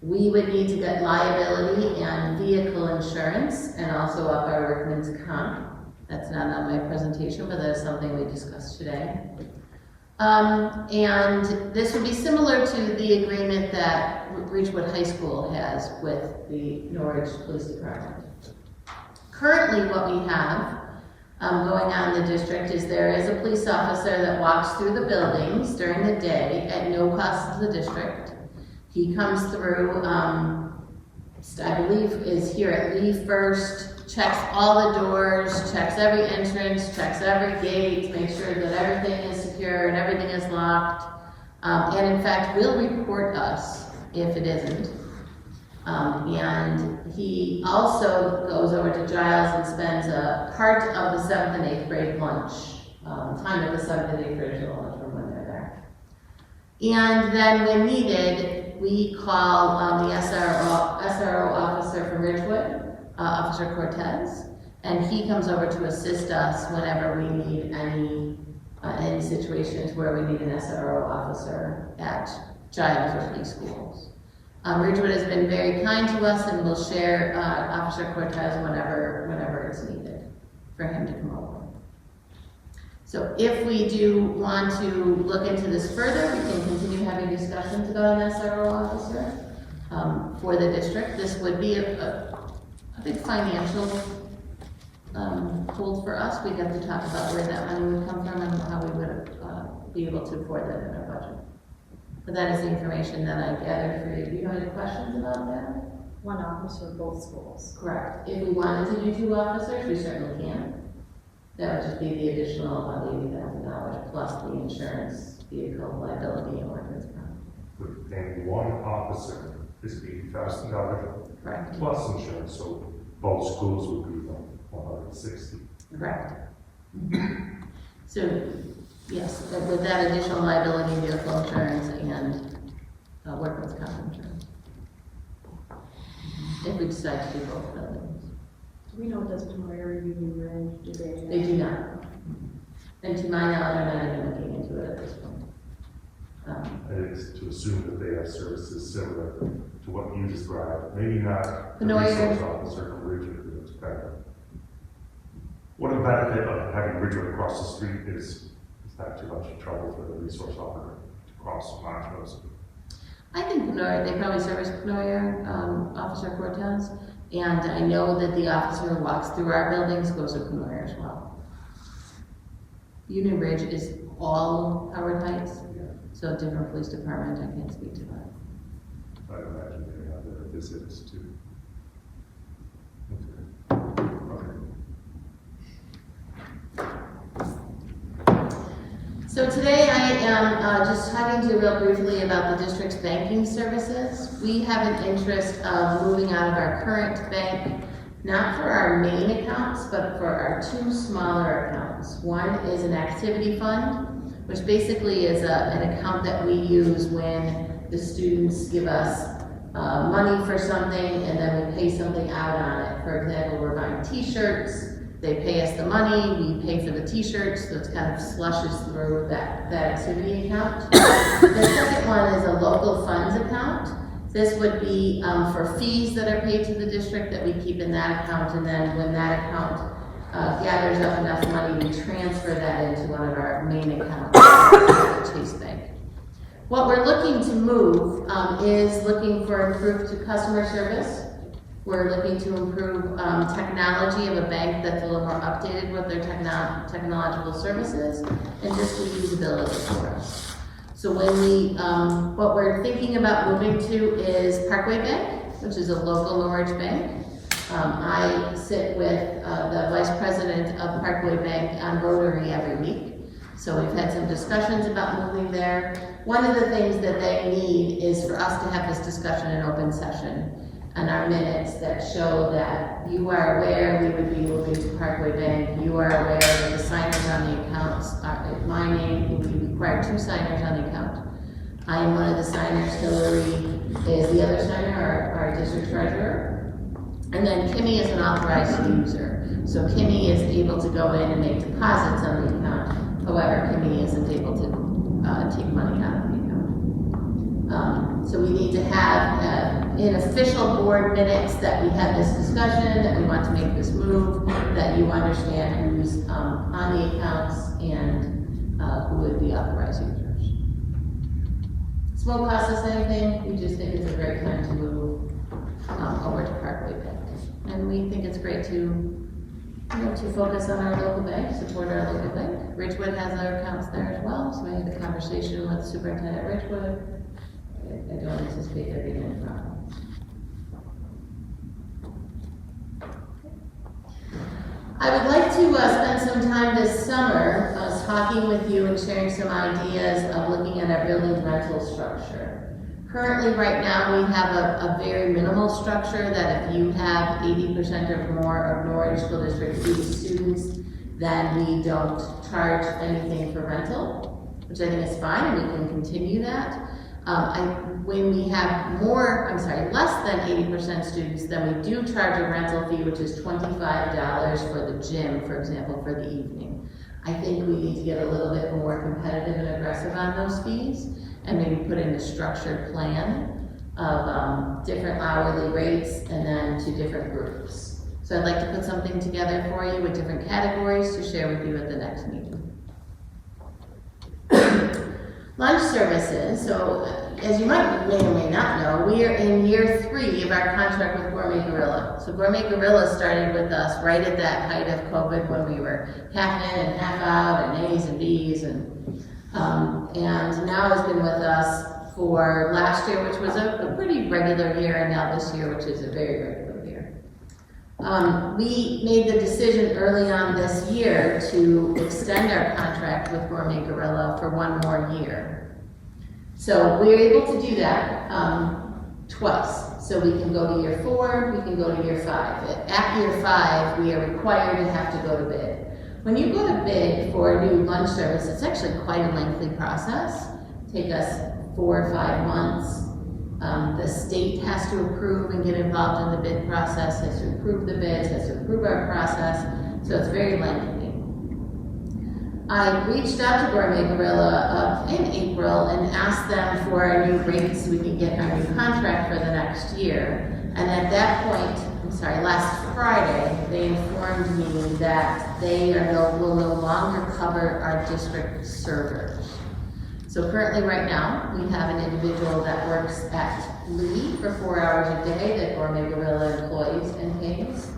We would need to get liability and vehicle insurance and also up our workman's comp. That's not on my presentation, but that's something we discussed today. And this would be similar to the agreement that Ridgewood High School has with the Norwich Police Department. Currently, what we have going on in the district is there is a police officer that walks through the buildings during the day at no cost to the district. He comes through, I believe is here at Lee first, checks all the doors, checks every entrance, checks every gate, makes sure that everything is secure and everything is locked. And in fact, will report us if it isn't. And he also goes over to Giles and spends a part of the 7th and 8th grade lunch, time at the 7th and 8th grade lunchroom when they're there. And then when needed, we call the SRO officer from Ridgewood, Officer Cortez, And he comes over to assist us whenever we need any situations where we need an SRO officer at Giles or Lee schools. Ridgewood has been very kind to us and will share Officer Cortez whenever it's needed for him to come over. So if we do want to look into this further, we can continue having discussions about an SRO officer for the district. This would be a big financial hold for us. We'd have to talk about where that money would come from and how we would be able to afford that in our budget. But that is the information that I gathered for you. Do you have any questions about that? One officer, both schools. Correct. If we wanted to do 2 officers, we certainly can. That would just be the additional about $80,000 plus the insurance, vehicle liability, and workers' comp. And one officer is $80,000 Correct. plus insurance, so both schools would be $160,000. Correct. So, yes, with that additional liability, vehicle insurance, and workers' comp insurance. If we decide to do both buildings. Do we know, does Premier Union Ridge, do they? They do not. And to my knowledge, they're not even looking into it at this point. And it's to assume that they have services similar to what you described, maybe not the Benoit. resource officer from Ridgewood, who is better. What the benefit of having Ridgewood across the street is not too much trouble for the resource officer to cross Montrose. I think Benoit, they probably service Benoit, Officer Cortez, and I know that the officer who walks through our buildings goes to Benoit as well. Union Ridge is all Howard Heights, so different police department, I can't speak to that. I'd imagine they have their visits too. Okay. So today I am just talking to you real briefly about the district's banking services. We have an interest of moving out of our current bank, not for our main accounts, but for our 2 smaller accounts. One is an activity fund, which basically is an account that we use when the students give us money for something and then we pay something out on it. For example, we're buying t-shirts. They pay us the money, we pay for the t-shirts, so it kind of slushes through that activity account. The second one is a local funds account. This would be for fees that are paid to the district that we keep in that account, and then when that account gathers up enough money, we transfer that into one of our main accounts at Chase Bank. What we're looking to move is looking for improved customer service. We're looking to improve technology of a bank that's a little more updated with their technological services and just the usability for us. So when we, what we're thinking about moving to is Parkway Bank, which is a local Norwich bank. I sit with the vice president of Parkway Bank on Rotary every week. So we've had some discussions about moving there. One of the things that they need is for us to have this discussion in open session and our minutes that show that you are aware we would be moving to Parkway Bank, you are aware that the signers on the accounts are my name, we require 2 signers on the account. I am one of the signers, Hillary is the other signer, our district treasurer. And then Kimmy is an authorized user. So Kimmy is able to go in and make deposits on the account. However, Kimmy isn't able to take money out of the account. So we need to have in official board minutes that we had this discussion, that we want to make this move, that you understand who's on the accounts and who would be authorized users. This won't cost us anything, we just think it's a great time to move over to Parkway Bank. And we think it's great to focus on our local bank, support our local bank. Ridgewood has our accounts there as well, so we had a conversation with Superintendent Ridgewood. I don't anticipate there being any problems. I would like to spend some time this summer talking with you and sharing some ideas of looking at our building rental structure. Currently, right now, we have a very minimal structure that if you have 80% or more of Norwich School District students, then we don't charge anything for rental, which I think is fine, and we can continue that. When we have less than 80% students, then we do charge a rental fee, which is $25 for the gym, for example, for the evening. I think we need to get a little bit more competitive and aggressive on those fees, and maybe put in a structured plan of different hourly rates and then to different groups. So I'd like to put something together for you with different categories to share with you at the next meeting. Lunch services. So as you may or may not know, we are in year 3 of our contract with Gourmet Gorilla. So Gourmet Gorilla started with us right at that height of COVID when we were half in and half out and A's and B's and now has been with us for last year, which was a pretty regular year, and now this year, which is a very regular year. We made the decision early on this year to extend our contract with Gourmet Gorilla for 1 more year. So we're able to do that twice. So we can go to year 4, we can go to year 5. At year 5, we are required to have to go to bid. When you go to bid for a new lunch service, it's actually quite a lengthy process. Take us 4 or 5 months. The state has to approve and get involved in the bid process, has to approve the bids, has to approve our process, so it's very lengthy. I reached out to Gourmet Gorilla in April and asked them for our new rates so we could get our new contract for the next year. And at that point, last Friday, they informed me that they will no longer cover our district servers. So currently right now, we have an individual that works at Lee for 4 hours a day that Gourmet Gorilla employs and pays.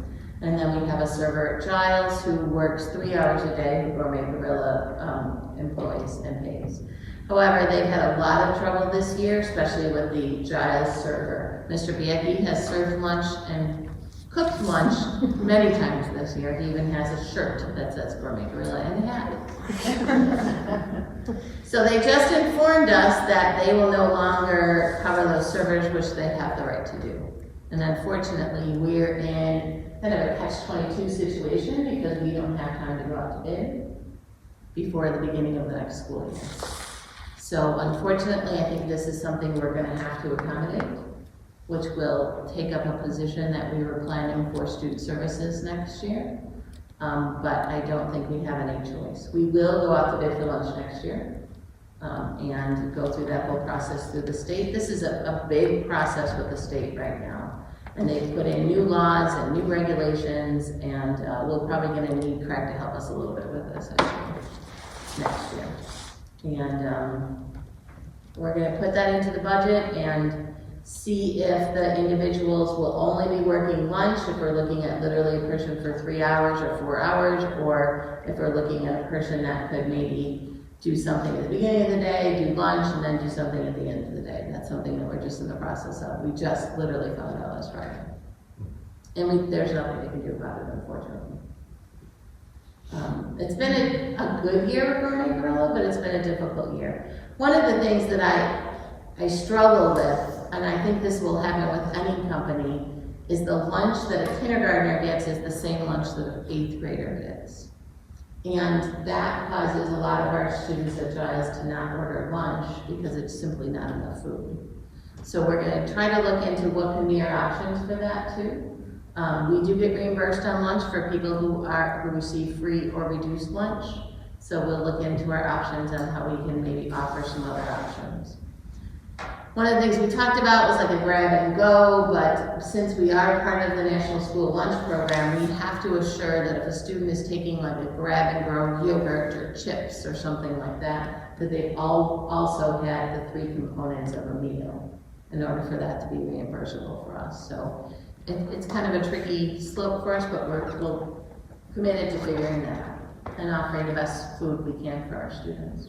And then we have a server at Giles who works 3 hours a day who Gourmet Gorilla employs and pays. However, they've had a lot of trouble this year, especially with the Giles server. Mr. Biecki has served lunch and cooked lunch many times this year. He even has a shirt that says Gourmet Gorilla and a hat. So they just informed us that they will no longer cover those servers, which they have the right to do. And unfortunately, we're in kind of a catch-22 situation because we don't have time to go out to bid before the beginning of the next school year. So unfortunately, I think this is something we're going to have to accommodate, which will take up a position that we were planning for student services next year. But I don't think we have any choice. We will go out to bid for lunch next year and go through that whole process through the state. This is a big process with the state right now. And they've put in new laws and new regulations, and we're probably going to need Craig to help us a little bit with this actually next year. And we're going to put that into the budget and see if the individuals will only be working lunch, if we're looking at literally a person for 3 hours or 4 hours, or if we're looking at a person that could maybe do something at the beginning of the day, do lunch, and then do something at the end of the day. That's something that we're just in the process of. We just literally found out last Friday. And there's nothing we can do about it, unfortunately. It's been a good year with Gourmet Gorilla, but it's been a difficult year. One of the things that I struggle with, and I think this will happen with any company, is the lunch that a kindergartner gets is the same lunch that an 8th grader gets. And that causes a lot of our students at Giles to not order lunch because it's simply not enough food. So we're going to try to look into what can be our options for that too. We do get reimbursed on lunch for people who receive free or reduced lunch. So we'll look into our options on how we can maybe offer some other options. One of the things we talked about was like a grab and go, but since we are part of the National School Lunch Program, we have to assure that if a student is taking like a grab and go yogurt or chips or something like that, that they've also had the 3 components of a meal in order for that to be reimbursable for us. So it's kind of a tricky slope for us, but we're committed to figuring that out and offering the best food we can for our students.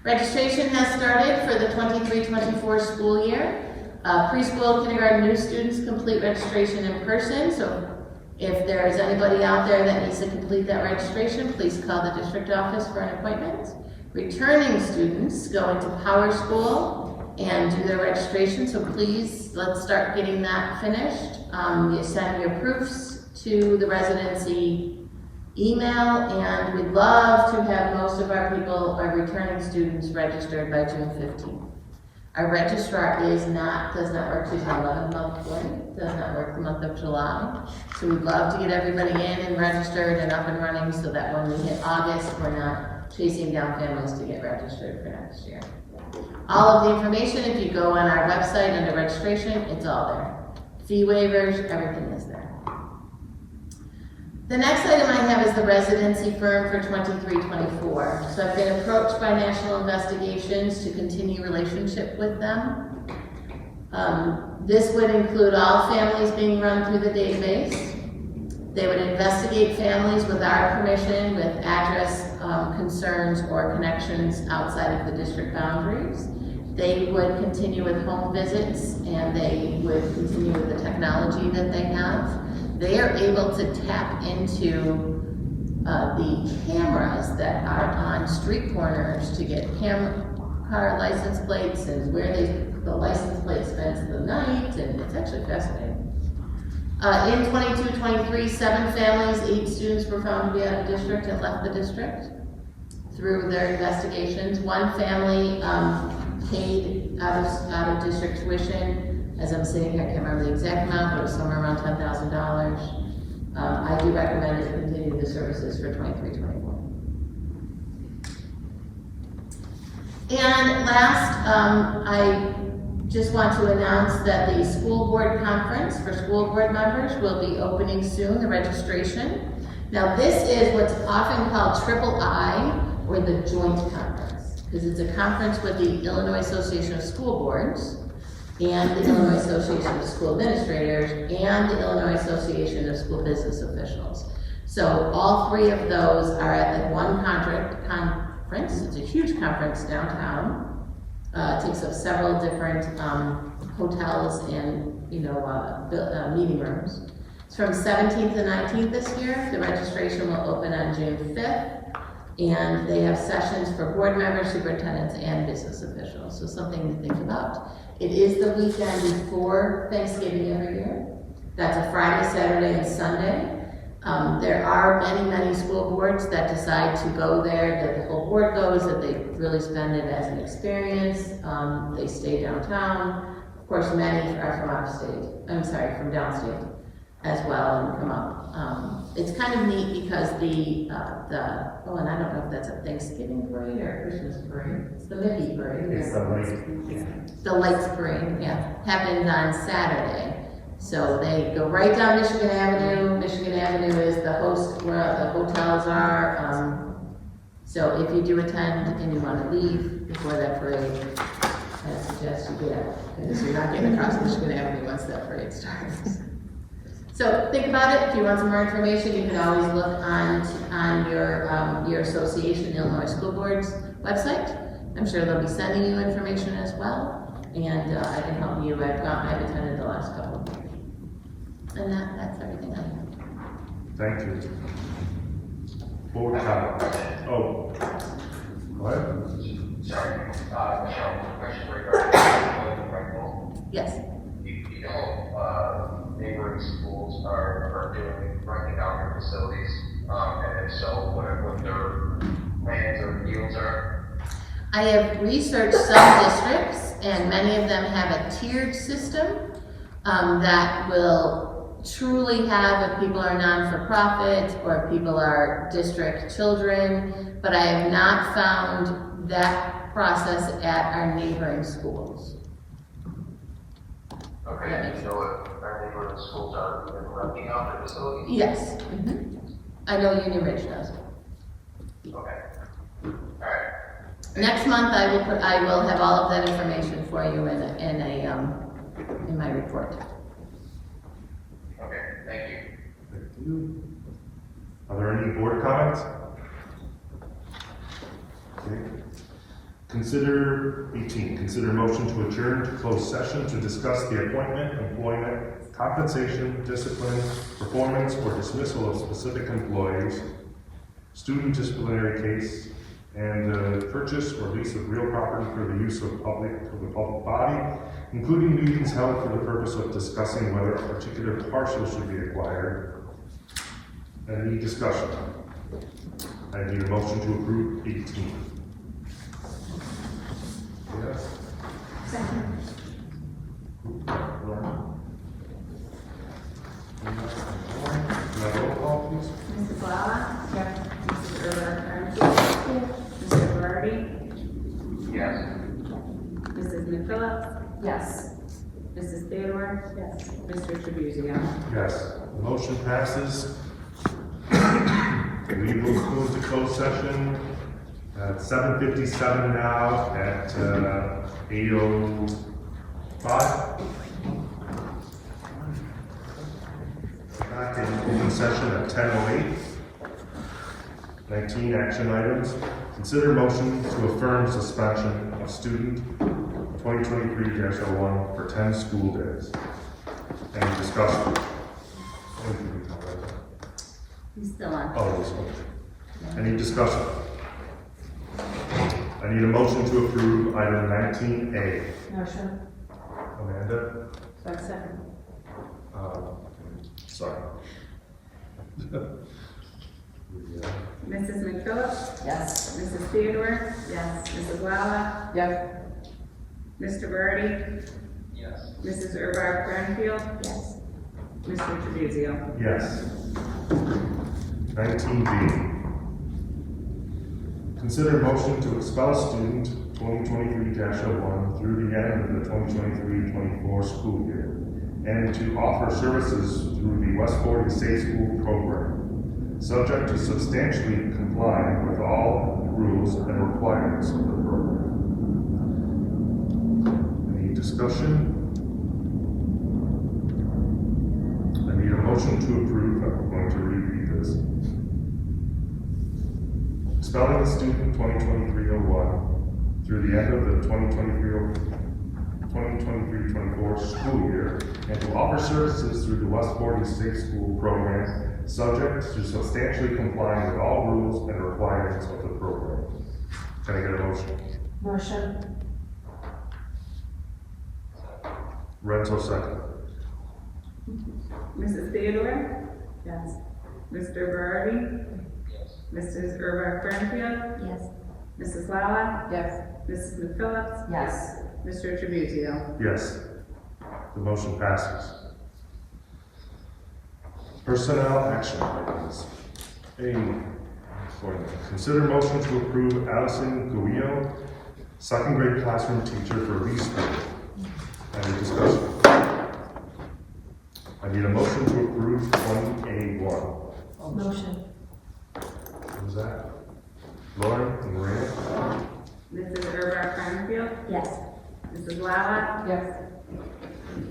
Registration has started for the 23-24 school year. Preschool, kindergarten, new students complete registration in person. So if there is anybody out there that needs to complete that registration, please call the district office for an appointment. Returning students go into Power School and do their registration. So please, let's start getting that finished. You send your proofs to the residency email, and we'd love to have most of our people, our returning students, registered by June 15th. Our registrar does not work, she's an 11-month employee, does not work the month of July. So we'd love to get everybody in and registered and up and running so that when we hit August, we're not chasing down families to get registered for next year. All of the information, if you go on our website under registration, it's all there. Fee waivers, everything is there. The next item I have is the residency firm for 23-24. So I've been approached by National Investigations to continue relationship with them. This would include all families being run through the database. They would investigate families with our permission with address concerns or connections outside of the district boundaries. They would continue with home visits, and they would continue with the technology that they have. They are able to tap into the cameras that are on street corners to get car license plates and where the license plate spends the night, and it's actually fascinating. In 22-23, 7 families, 8 students were found to be out of district and left the district through their investigations. 1 family paid out of district tuition. As I'm sitting here, I can't remember the exact amount, but it was somewhere around $10,000. I do recommend to continue the services for 23-24. And last, I just want to announce that the school board conference for school board members will be opening soon, the registration. Now this is what's often called Triple I, or the joint conference, because it's a conference with the Illinois Association of School Boards, and the Illinois Association of School Administrators, and the Illinois Association of School Business Officials. So all 3 of those are at the one conference. It's a huge conference downtown. It takes up several different hotels and meeting rooms. It's from 17th to 19th this year. The registration will open on June 5th. And they have sessions for board members, superintendents, and business officials. So something to think about. It is the weekend before Thanksgiving every year. That's a Friday, Saturday, and Sunday. There are many school boards that decide to go there, that the whole board goes, that they really spend it as an experience. They stay downtown. Of course, many are from from downstate as well and come up. It's kind of neat because and I don't know if that's a Thanksgiving parade or a Christmas parade. It's the Mickey parade. It's the light. The lights parade, yeah, happens on Saturday. So they go right down Michigan Avenue. Michigan Avenue is the host where the hotels are. So if you do attend and you want to leave before that parade, I suggest you get out, because you're not getting across Michigan Avenue once that parade starts. So think about it. If you want some more information, you can always look on your association, Illinois School Board's website. I'm sure they'll be sending you information as well, and I can help you. I've attended the last couple of years, and that's everything I have. Thank you. Board comments. Oh, go ahead. Sorry, Michelle, question regarding the rental. Yes. You know, neighboring schools are renting out their facilities, and if so, what their plans or deals are? I have researched some districts, and many of them have a tiered system that will truly have, if people are non-for-profit or if people are district children, but I have not found that process at our neighboring schools. Okay, you know what our neighboring schools are even renting out their facilities? Yes. I know Union Ridge does. Okay. All right. Next month, I will have all of that information for you in my report. Okay, thank you. Thank you. Are there any board comments? Okay. Consider 18, consider motion to adjourn to closed session to discuss the appointment, employment, compensation, discipline, performance, or dismissal of specific employees, student disciplinary case, and the purchase or lease of real property for the use of the public body, including meetings held for the purpose of discussing whether a particular parcel should be acquired. Any discussion? I need a motion to approve 18. Yes. Second. Roll call, please. Mrs. Lala? Yes. Mrs. Urban? Mr. Barty? Yes. Mrs. McPhillips? Yes. Mrs. Theodore? Yes. Mr. Trabuzio? Yes. The motion passes. We will move to closed session at 7:57 now at 8:05. Back in open session at 10:08. 19 action items. Consider motion to affirm suspension of student 2023-01 for 10 school days. Any discussion? He's still on. Oh, this one. Any discussion? I need a motion to approve item 19A. Motion. Amanda? Second. Sorry. Mrs. McPhillips? Yes. Mrs. Theodore? Yes. Mrs. Lala? Yes. Mr. Barty? Yes. Mrs. Urbar Grenfield? Yes. Mr. Trabuzio? Yes. 19B. Consider motion to expel student 2023-01 through the end of the 2023-24 school year and to offer services through the West 40 Safe School program, subject to substantially complying with all rules and requirements of the program. Any discussion? I need a motion to approve. I'm going to reread this. Expelling the student 2023-01 through the end of the 2023-24 school year and to offer services through the West 40 Safe School program, subject to substantially complying with all rules and requirements of the program. Can I get a motion? Motion. Renzo second. Mrs. Theodore? Yes. Mr. Barty? Yes. Mrs. Urbar Grenfield? Yes. Mrs. Lala? Yes. Mrs. McPhillips? Yes. Mr. Trabuzio? Yes. The motion passes. Personnel action items. A. Consider motion to approve Allison Guillo, second grade classroom teacher for Lee School. Any discussion? I need a motion to approve 20A1. Motion. What was that? Lauren and Maria? Mrs. Urbar Grenfield? Yes. Mrs. Lala? Yes.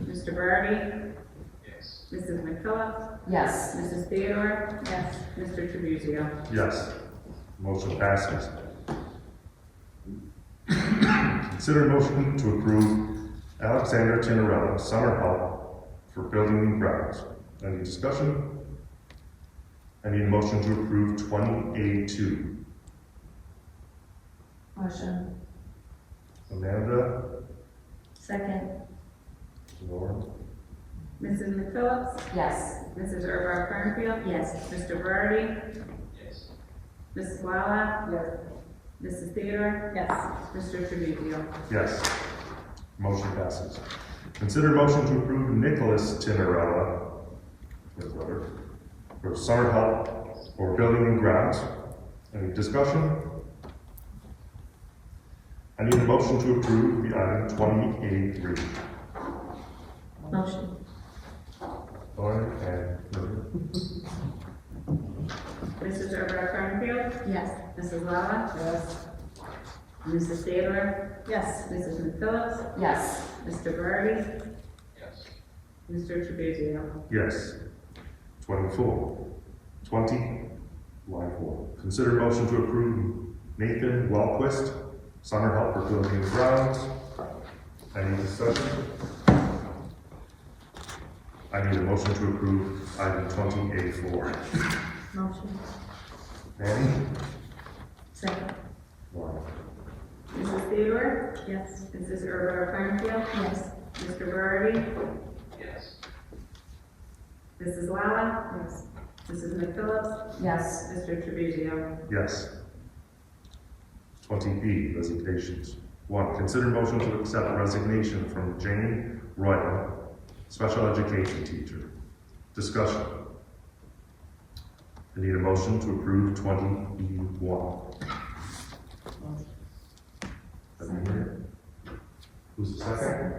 Mr. Barty? Yes. Mrs. McPhillips? Yes. Mrs. Theodore? Yes. Mr. Trabuzio? Yes. Motion passes. Consider motion to approve Alexander Tinarella, summer help for building and grounds. Any discussion? I need a motion to approve 20A2. Motion. Amanda, Second. Lauren, Mrs. McPhillips? Yes. Mrs. Urbar Grenfield? Yes. Mr. Barty? Yes. Mrs. Lala? Yes. Mrs. Theodore? Yes. Mr. Trabuzio? yes. Motion passes. Consider motion to approve Nicholas Tinarella, his brother, for summer help for building and grounds. Any discussion? I need a motion to approve the item 20A3. Motion. Lauren and Maria. Mrs. Urbar Grenfield? Yes. Mrs. Lala? Yes. Mrs. Theodore? Yes. Mrs. McPhillips? Yes. Mr. Barty? Yes. Mr. Trabuzio? Yes. 20, line 4. Consider motion to approve Nathan Wellquist, summer help for building and grounds. Any discussion? I need a motion to approve item 20A4. Motion. Manny? Second. Lauren. Mrs. Theodore? Yes. Mrs. Urbar Grenfield? Yes. Mr. Barty? Yes. Mrs. Lala? Yes. Mrs. McPhillips? Yes. Mr. Trabuzio? Yes. 20B, resignations. 1, consider motion to accept resignation from Jane Royal, special education teacher. Discussion. I need a motion to approve 20B1. Who's the second?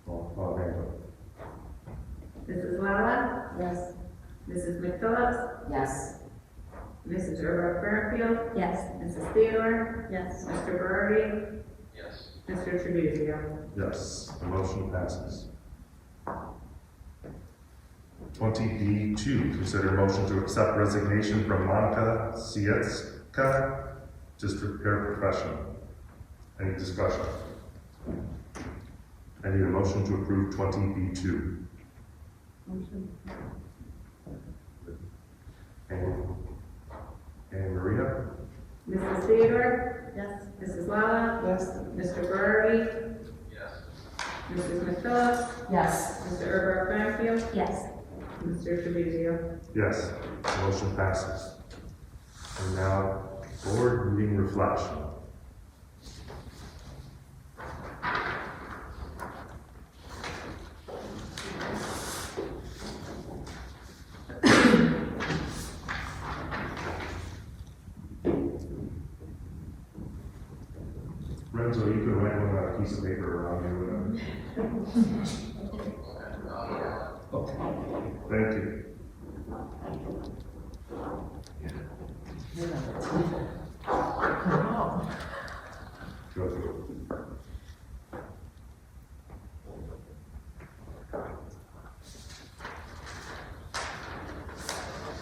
Randall. Mrs. Lala? Yes. Mrs. McPhillips? Yes. Mrs. Earl Fairfield? Yes. Mrs. Theodore? Yes. Mr. Burry? Yes. Mr. Trabuzio? Yes, the motion passes. 20B2, consider motion to accept resignation from Monica Sietska, district paraprofessional. Any discussion? I need a motion to approve 20B2. And Maria? Mrs. Theodore? Yes. Mrs. Lala? Yes. Mr. Burry? Yes. Mrs. McPhillips? Yes. Mr. Earl Fairfield? Yes. Mr. Trabuzio? Yes, the motion passes. And now, board meeting reflection. Renzo, you could write one on a piece of paper around here. Thank you. Good.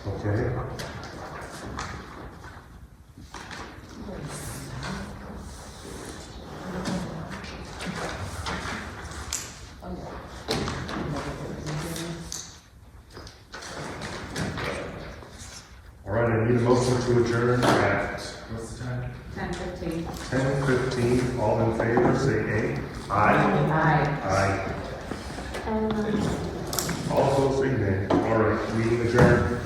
Okay. All right, I need a motion to adjourn at, what's the time? 10:15. 10:15. All in favor, say aye. Aye. Aye. All opposed, say nay. All right, meeting adjourned.